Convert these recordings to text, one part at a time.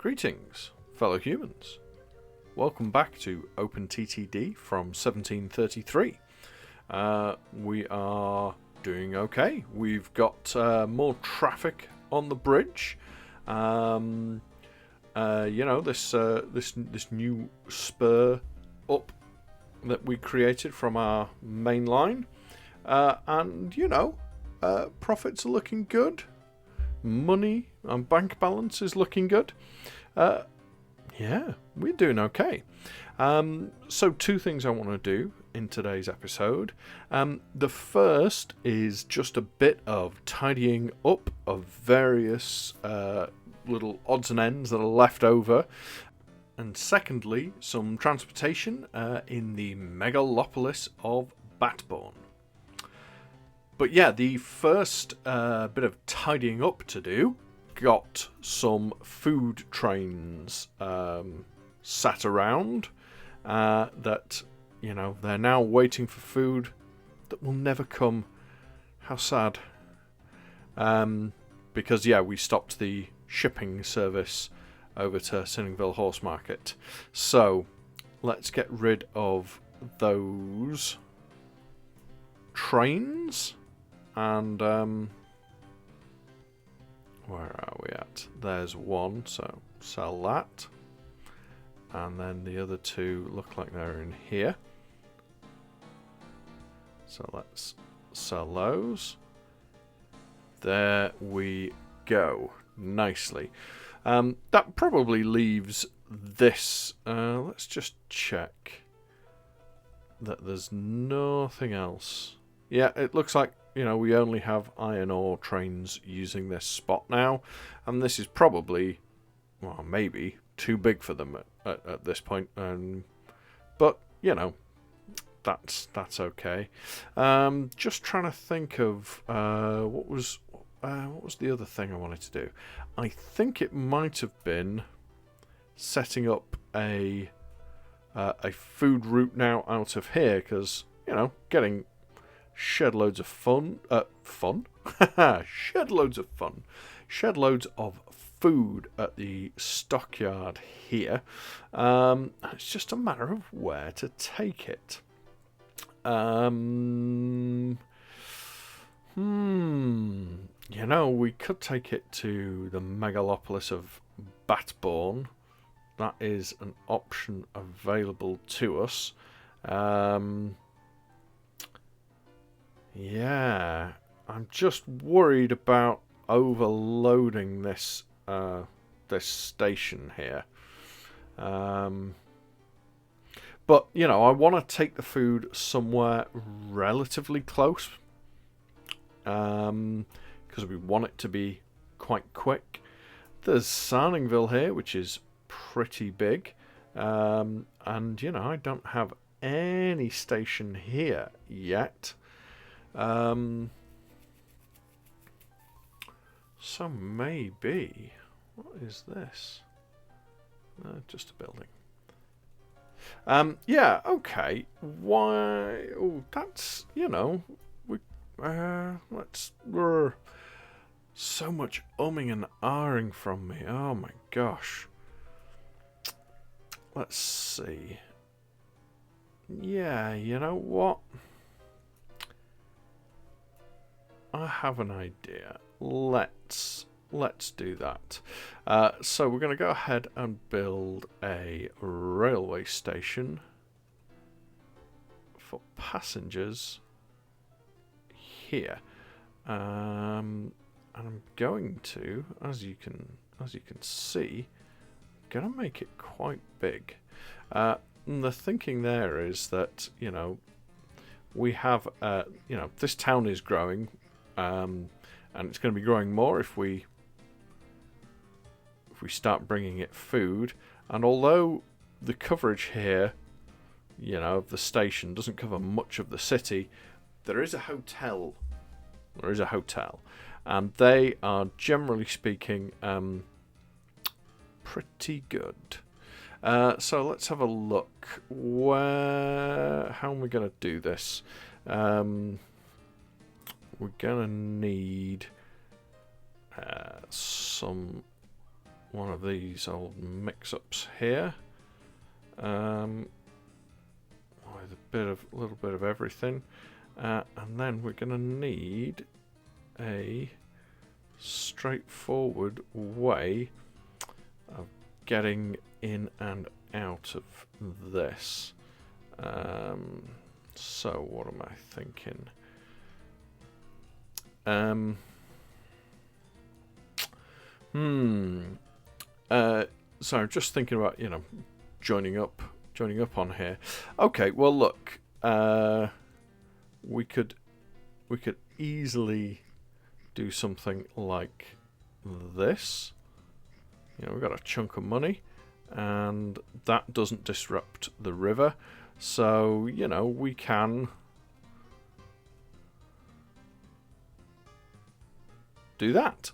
Greetings, fellow humans. Welcome back to OpenTTD from 1733. We are doing okay. We've got more traffic on the bridge. This new spur up that we created from our main line, profits are looking good. Money and bank balance is looking good. We're doing okay. So two things I want to do in today's episode. The first is just a bit of tidying up of various little odds and ends that are left over. And secondly, some transportation in the megalopolis of Batbourne. But yeah, the first bit of tidying up to do, got some food trains sat around that, they're now waiting for food that will never come. How sad. Because, we stopped the shipping service over to Sinningville Horse Market. So, let's get rid of those trains. And, where are we at? There's one, so sell that. And then the other two look like they're in here. So let's sell those. There we go. Nicely. That probably leaves this. Let's just check that there's nothing else. Yeah, it looks like, we only have iron ore trains using this spot now. And this is probably, maybe too big for them at this point. But, that's okay. Just trying to think of what was the other thing I wanted to do. I think it might have been setting up a food route now out of here, because, getting shed loads of shed loads of food at the stockyard here. It's just a matter of where to take it. We could take it to the megalopolis of Batbourne. That is an option available to us. I'm just worried about overloading this station here. But, I want to take the food somewhere relatively close. Because we want it to be quite quick. There's Sarningville here, which is pretty big. And, I don't have any station here yet. So maybe, what is this? Just a building. Okay. Why? Oh, that's, let's. So much umming and ahhing from me. Oh my gosh. Let's see. Yeah, you know what? I have an idea. Let's do that. So we're going to go ahead and build a railway station for passengers here. And I'm going to, as you can see, I'm going to make it quite big. And the thinking there is that, we have, this town is growing. And it's going to be growing more if we start bringing it food. And although the coverage here, of the station doesn't cover much of the city, there is a hotel. And they are, generally speaking, pretty good. So let's have a look. How am we going to do this? We're going to need some one of these old mix-ups here. With a little bit of everything. And then we're going to need a straightforward way of getting in and out of this. So what am I thinking? So I'm just thinking about, you know, joining up on here. Okay, well look, we could easily do something like this. You know, we've got a chunk of money, and that doesn't disrupt the river, so you know we can do that.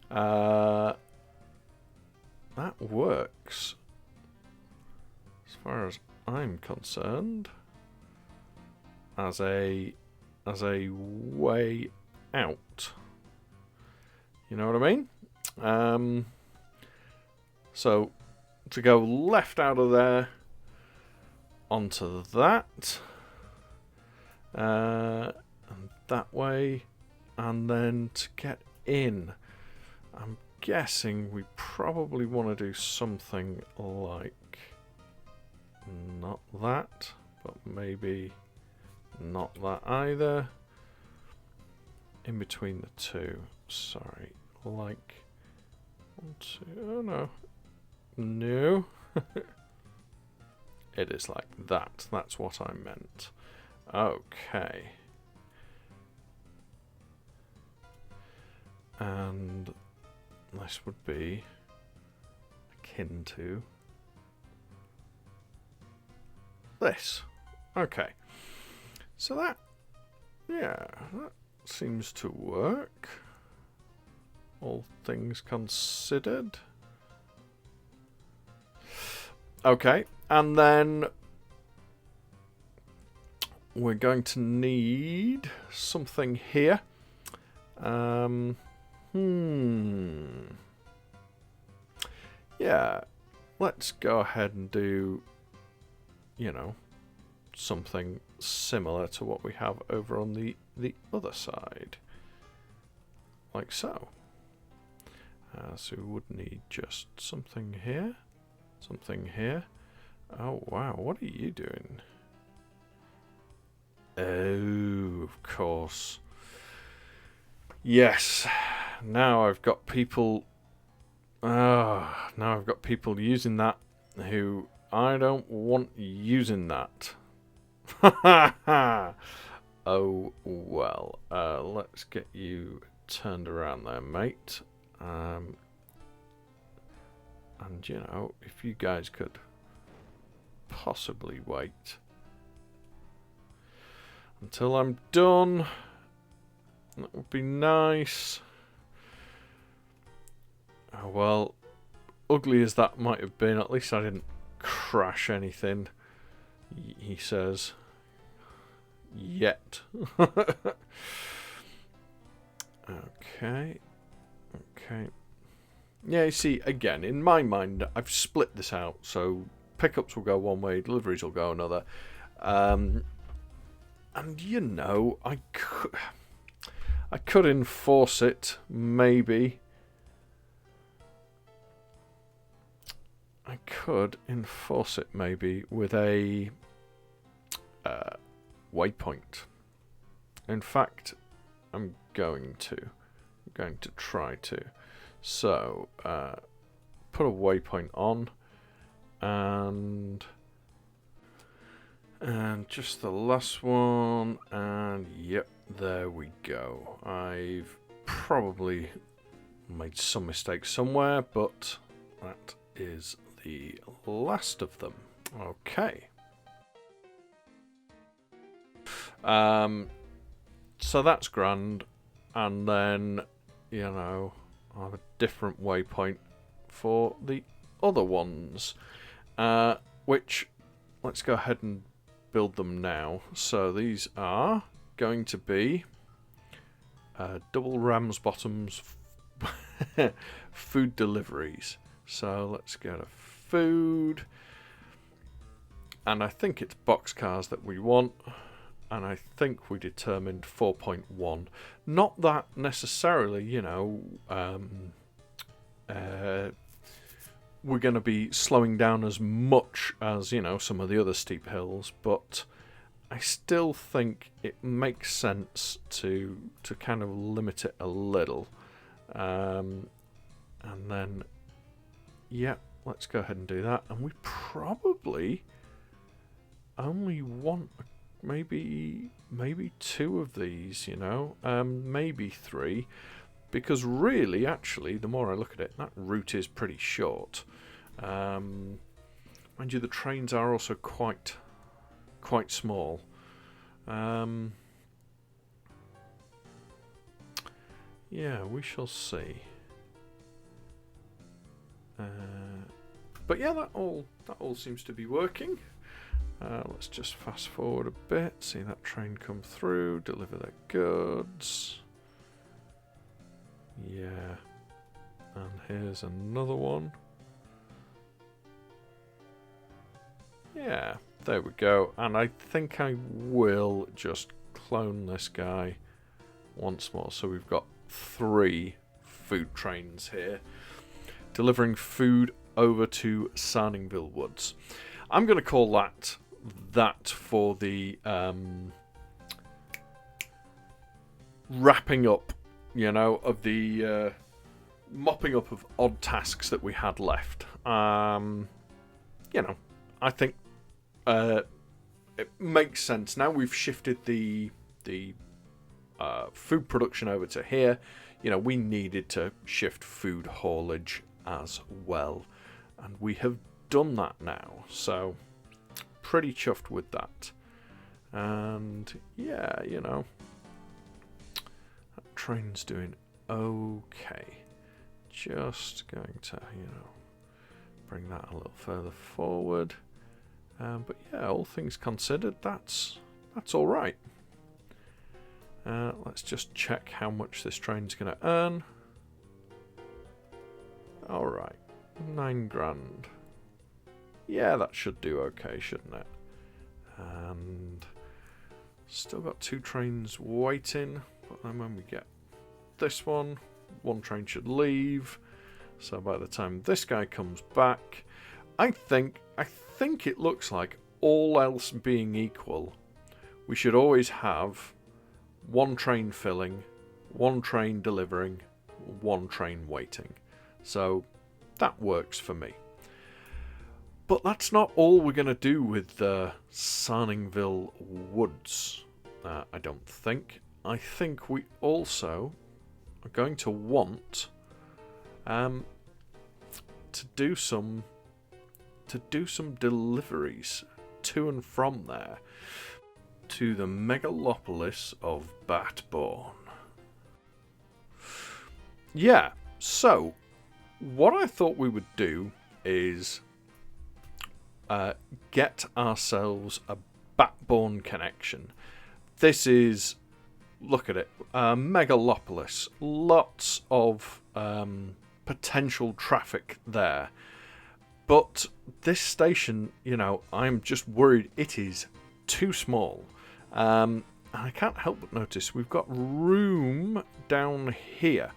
That works as far as I'm concerned as a way out. You know what I mean? So to go left out of there onto that, and that way, and then to get in, I'm guessing we probably want to do something like not that, but maybe not that either. In between the two, sorry, like 1, 2, oh no, no. It is like that. That's what I meant. Okay. And this would be akin to this. Okay. So that, yeah, that seems to work. All things considered. Okay, and then we're going to need something here. Yeah, let's go ahead and do, you know, something similar to what we have over on the other side. Like so. So we would need just something here. Something here. Oh wow, what are you doing? Oh, of course. Yes. Now I've got people. Now I've got people using that who I don't want using that. Oh well. Let's get you turned around there, mate. And you know, if you guys could possibly wait until I'm done, that would be nice. Oh, well, ugly as that might have been, at least I didn't crash anything, he says. Yet. Okay. Yeah, you see, again, in my mind, I've split this out, so pickups will go one way, deliveries will go another. And, you know, I could enforce it, maybe. I could enforce it, maybe, with a waypoint. In fact, I'm going to try to. So, put a waypoint on, and just the last one, and yep, there we go. I've probably made some mistakes somewhere, but that is the last of them. Okay. So that's grand, and then, you know, I have a different waypoint for the other ones, which, let's go ahead and build them now. So these are going to be double rams bottoms food deliveries. So let's go to food. And I think it's boxcars that we want. And I think we determined 4.1. Not that necessarily, you know, we're going to be slowing down as much as, you know, some of the other steep hills, but I still think it makes sense to kind of limit it a little. And then, yeah, let's go ahead and do that. And we probably only want maybe 2 of these, you know, maybe 3. Because really, actually, the more I look at it, that route is pretty short. Mind you, the trains are also quite small. Yeah, we shall see. But yeah, that all seems to be working. Let's just fast forward a bit. See that train come through, deliver their goods. Yeah, and here's another one. Yeah, there we go. And I think I will just clone this guy once more. So we've got 3 food trains here, delivering food over to Sarningville Woods. I'm going to call that for the wrapping up, you know, of the mopping up of odd tasks that we had left. You know, I think it makes sense. Now we've shifted the food production over to here. You know, we needed to shift food haulage as well, and we have done that now. So pretty chuffed with that. And yeah, you know, that train's doing okay. Just going to, you know, bring that a little further forward. But yeah, all things considered, that's all right. Let's just check how much this train's going to earn. All right, 9 grand. Yeah, that should do okay, shouldn't it? And still got 2 trains waiting. But then when we get this one train should leave. So by the time this guy comes back, I think it looks like, all else being equal, we should always have 1 train filling, 1 train delivering, 1 train waiting. So that works for me. But that's not all we're going to do with Sarningville Woods, I don't think. I think we also are going to want to do some deliveries to and from there to the megalopolis of Batbourne. Yeah, so what I thought we would do is get ourselves a Batbourne connection. This is, look at it, megalopolis, lots of potential traffic there. But this station, you know, I'm just worried it is too small. And I can't help but notice we've got room down here.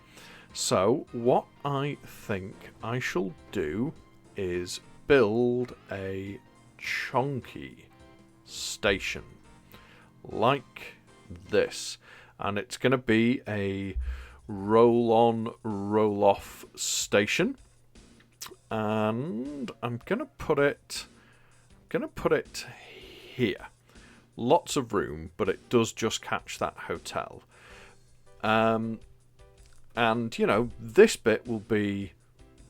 So what I think I shall do is build a chunky station like this. And it's going to be a roll-on, roll-off station. And I'm going to put it here. Lots of room, but it does just catch that hotel. And, you know, this bit will be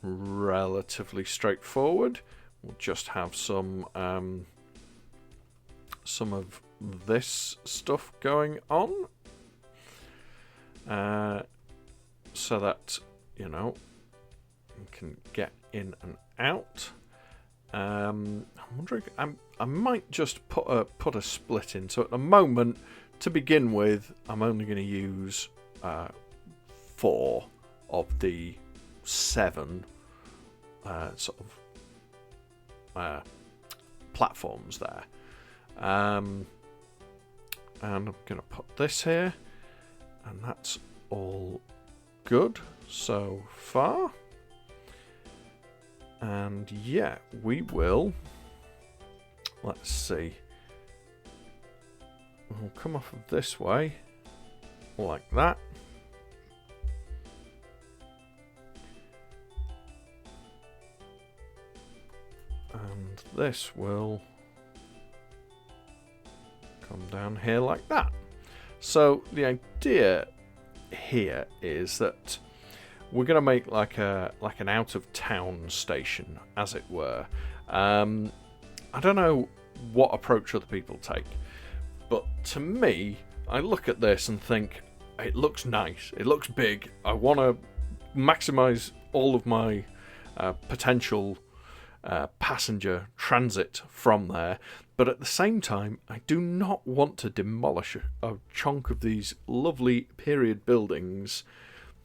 relatively straightforward. We'll just have some of this stuff going on. So that, you know, you can get in and out. I'm wondering, I might just put a split in. So at the moment, to begin with, I'm only going to use 4 of the 7 platforms there. And I'm going to put this here, and that's all good so far. And yeah, we will, let's see, we'll come off of this way like that. And this will come down here like that. So the idea here is that we're going to make like an out of town station, as it were. I don't know what approach other people take, but to me, I look at this and think it looks nice, it looks big. I want to maximize all of my potential passenger transit from there, but at the same time, I do not want to demolish a chunk of these lovely period buildings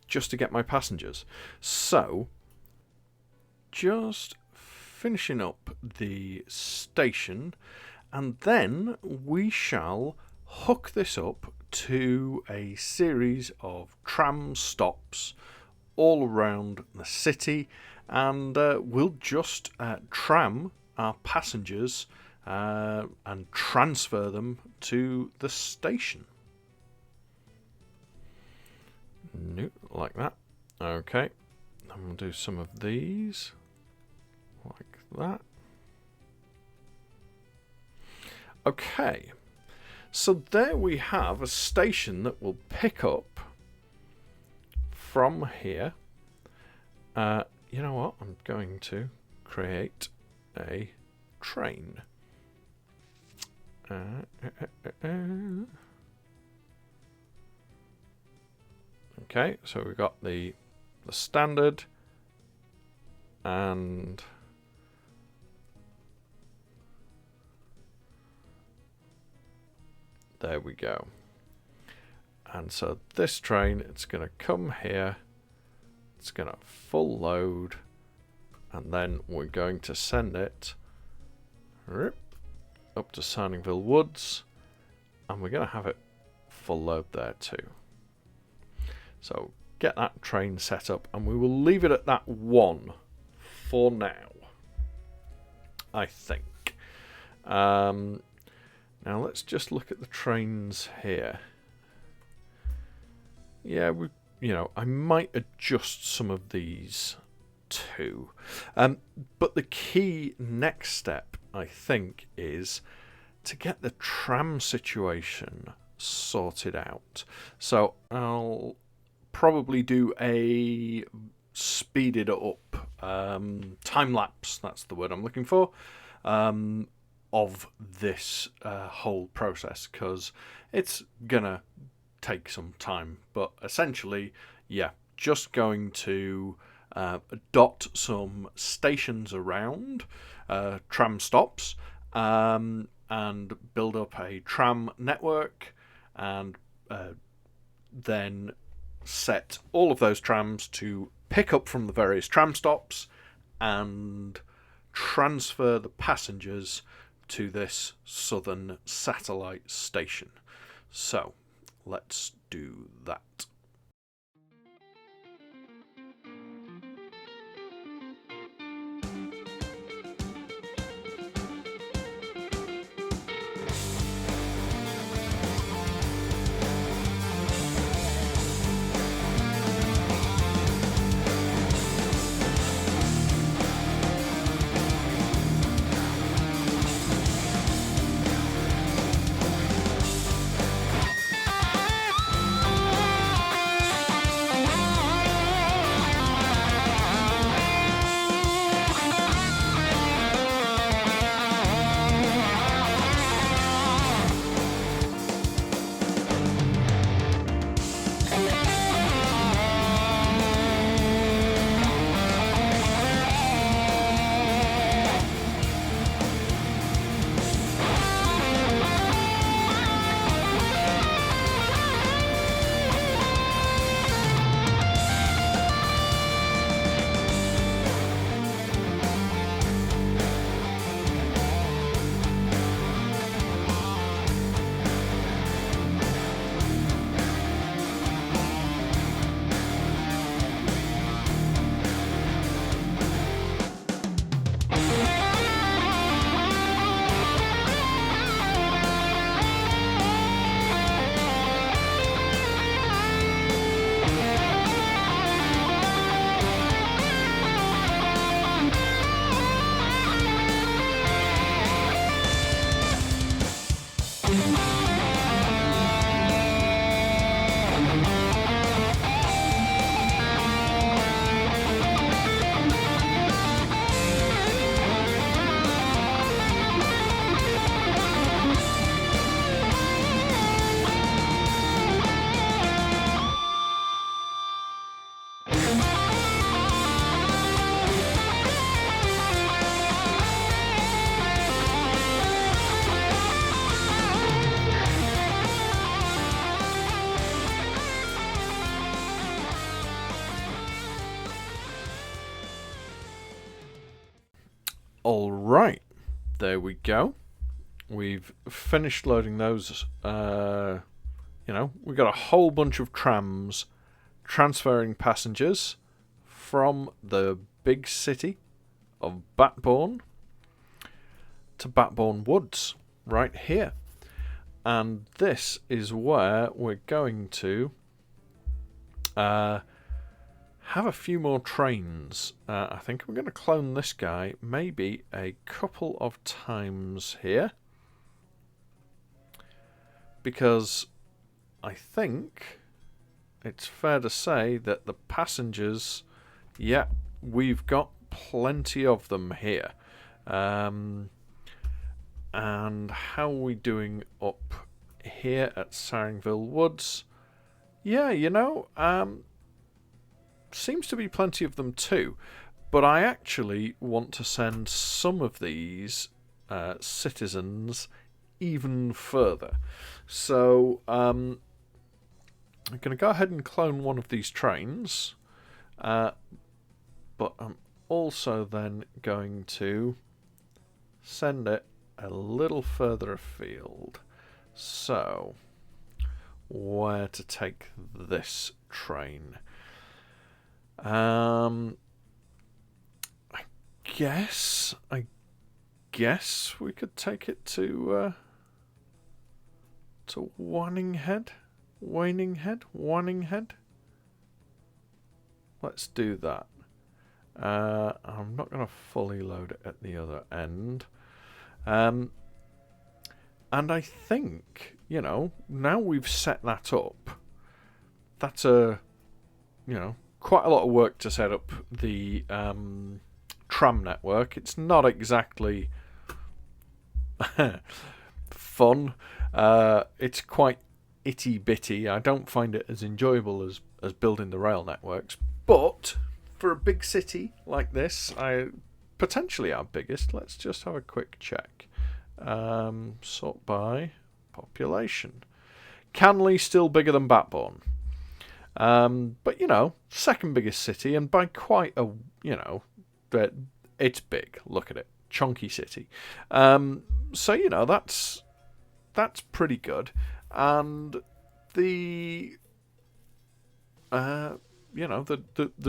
just to get my passengers. So, just finishing up the station, and then we shall hook this up to a series of tram stops all around the city, and we'll just tram our passengers and transfer them to the station. Like that. Okay. I'm going to do some of these like that. Okay. So there we have a station that will pick up from here. You know what? I'm going to create a train. Okay, so we've got the standard, and there we go. And so this train, it's going to come here, it's going to full load, and then we're going to send it up to Sarningville Woods, and we're going to have it full load there too. So get that train set up, and we will leave it at that 1 for now, I think. Now let's just look at the trains here. Yeah, I might adjust some of these too. But the key next step, I think, is to get the tram situation sorted out. So I'll probably do a speeded up time lapse, that's the word I'm looking for, of this whole process, because it's gonna take some time. But essentially, yeah, just going to dot some stations around, tram stops, and build up a tram network, and then set all of those trams to pick up from the various tram stops and transfer the passengers to this southern satellite station. So let's do that. Alright, there we go. We've finished loading those. We've got a whole bunch of trams transferring passengers from the big city of Batbourne to Batbourne Woods, right here. And this is where we're going to have a few more trains. I think we're going to clone this guy maybe a couple of times here, because I think it's fair to say that the passengers, yeah, we've got plenty of them here. And how are we doing up here at Saringville Woods? Yeah, seems to be plenty of them too, but I actually want to send some of these citizens even further. So I'm going to go ahead and clone one of these trains, but I'm also then going to send it a little further afield. So where to take this train? I guess we could take it to Wanninghead. Let's do that. I'm not going to fully load it at the other end. And I think, now we've set that up, that's quite a lot of work to set up the tram network. It's not exactly fun. It's quite itty-bitty. I don't find it as enjoyable as building the rail networks. But for a big city like this, potentially our biggest, let's just have a quick check. Sort by population. Canley still bigger than Batbourne. But, second biggest city, and by quite a, it's big. Look at it. Chunky city. So, that's pretty good. And the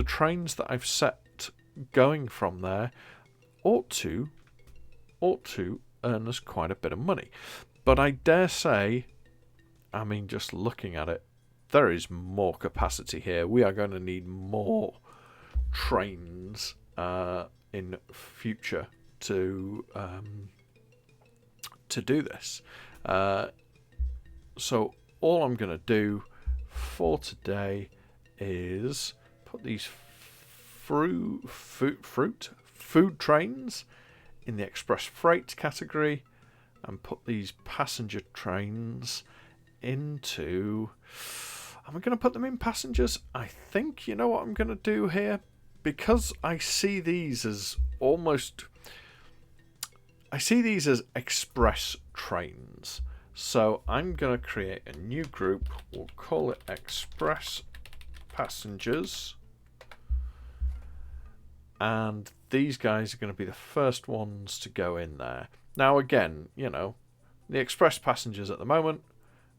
trains that I've set going from there ought to earn us quite a bit of money. But I dare say, just looking at it, there is more capacity here. We are going to need more trains in future to do this. So all I'm going to do for today is put these food trains in the express freight category and put these passenger trains into... Am I going to put them in passengers? I think, you know what I'm going to do here? Because I see these as express trains. So I'm going to create a new group. We'll call it Express Passengers. And these guys are going to be the first ones to go in there. Now again, the express passengers at the moment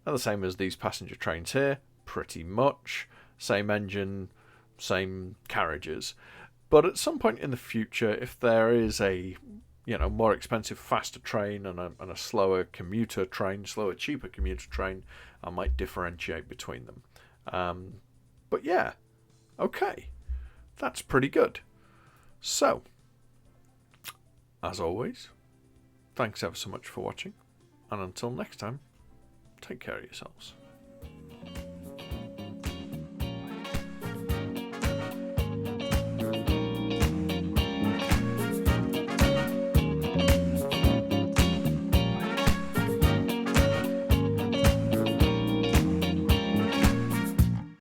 are the same as these passenger trains here. Pretty much. Same engine, same carriages. But at some point in the future, if there is a more expensive, faster train and a slower commuter train, cheaper commuter train, I might differentiate between them. But yeah, okay. That's pretty good. So, as always, thanks ever so much for watching. And until next time, take care of yourselves.